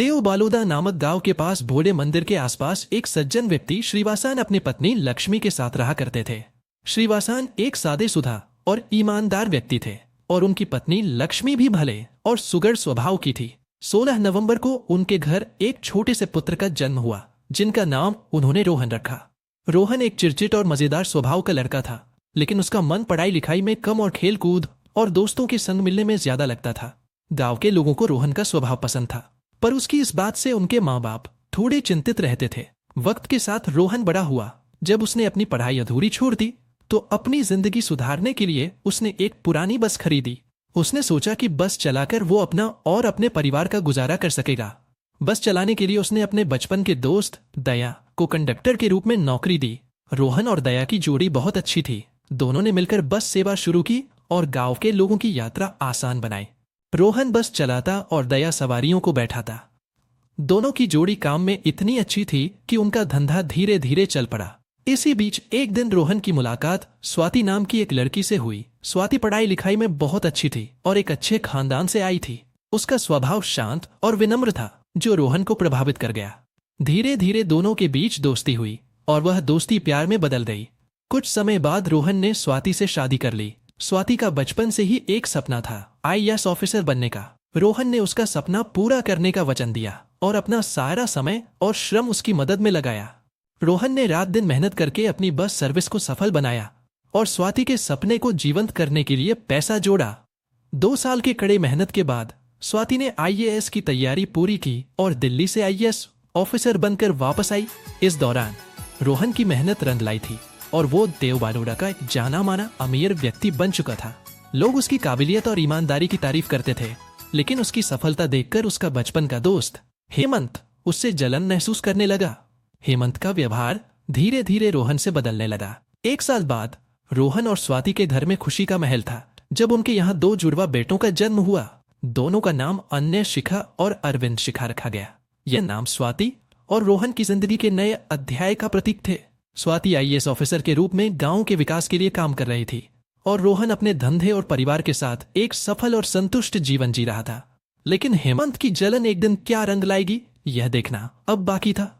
देव बालोदा नामक गांव के पास भोले मंदिर के आसपास एक सज्जन व्यक्ति श्रीवासान अपनी पत्नी लक्ष्मी के साथ रहा करते थे। श्रीवासान एक सादेसुधा और ईमानदार व्यक्ति थे और उनकी पत्नी लक्ष्मी भी भले और सुघड़ स्वभाव की थी। 16 नवंबर को उनके घर एक छोटे से पुत्र का जन्म हुआ, जिनका नाम उन्होंने रोहन रखा। रोहन एक चिरचिट और मजेदार स्वभाव का लड़का था, लेकिन उसका मन पढ़ाई लिखाई में कम और खेल कूद और दोस्तों के संग मिलने में ज्यादा लगता था। गांव के लोगों को रोहन का स्वभाव पसंद था, पर उसकी इस बात से उनके माँ बाप थोड़े चिंतित रहते थे। वक्त के साथ रोहन बड़ा हुआ। जब उसने अपनी पढ़ाई अधूरी छोड़ दी तो अपनी जिंदगी सुधारने के लिए उसने एक पुरानी बस खरीदी। उसने सोचा कि बस चलाकर वो अपना और अपने परिवार का गुजारा कर सकेगा। बस चलाने के लिए उसने अपने बचपन के दोस्त दया को कंडक्टर के रूप में नौकरी दी। रोहन और दया की जोड़ी बहुत अच्छी थी। दोनों ने मिलकर बस सेवा शुरू की और गांव के लोगों की यात्रा आसान बनाई। रोहन बस चलाता और दया सवारियों को बैठाता। दोनों की जोड़ी काम में इतनी अच्छी थी कि उनका धंधा धीरे धीरे चल पड़ा। इसी बीच एक दिन रोहन की मुलाकात स्वाति नाम की एक लड़की से हुई। स्वाति पढ़ाई लिखाई में बहुत अच्छी थी और एक अच्छे खानदान से आई थी। उसका स्वभाव शांत और विनम्र था, जो रोहन को प्रभावित कर गया। धीरे धीरे दोनों के बीच दोस्ती हुई और वह दोस्ती प्यार में बदल गई। कुछ समय बाद रोहन ने स्वाति से शादी कर ली। स्वाति का बचपन से ही एक सपना था, आईएएस ऑफिसर बनने का। रोहन ने उसका सपना पूरा करने का वचन दिया और अपना सारा समय और श्रम उसकी मदद में लगाया। रोहन ने रात दिन मेहनत करके अपनी बस सर्विस को सफल बनाया और स्वाति के सपने को जीवंत करने के लिए पैसा जोड़ा। 2 साल के कड़े मेहनत के बाद स्वाति ने आईएएस की तैयारी पूरी की और दिल्ली से आईएएस ऑफिसर बनकर वापस आई। इस दौरान रोहन की मेहनत रंग लाई थी और वो देव बालोदा का एक जाना माना अमीर व्यक्ति बन चुका था। लोग उसकी काबिलियत और ईमानदारी की तारीफ करते थे, लेकिन उसकी सफलता देखकर उसका बचपन का दोस्त हेमंत उससे जलन महसूस करने लगा। हेमंत का व्यवहार धीरे धीरे रोहन से बदलने लगा। 1 साल बाद रोहन और स्वाति के घर में खुशी का महल था जब उनके यहाँ 2 जुड़वा बेटों का जन्म हुआ। दोनों का नाम अन्य शिखा और अरविंद शिखा रखा गया। यह नाम स्वाति और रोहन की जिंदगी के नए अध्याय का प्रतीक थे। स्वाति आईएएस ऑफिसर के रूप में गांव के विकास के लिए काम कर रही थी और रोहन अपने धंधे और परिवार के साथ एक सफल और संतुष्ट जीवन जी रहा था। लेकिन हेमंत की जलन एक दिन क्या रंग लाएगी, यह देखना अब बाकी था।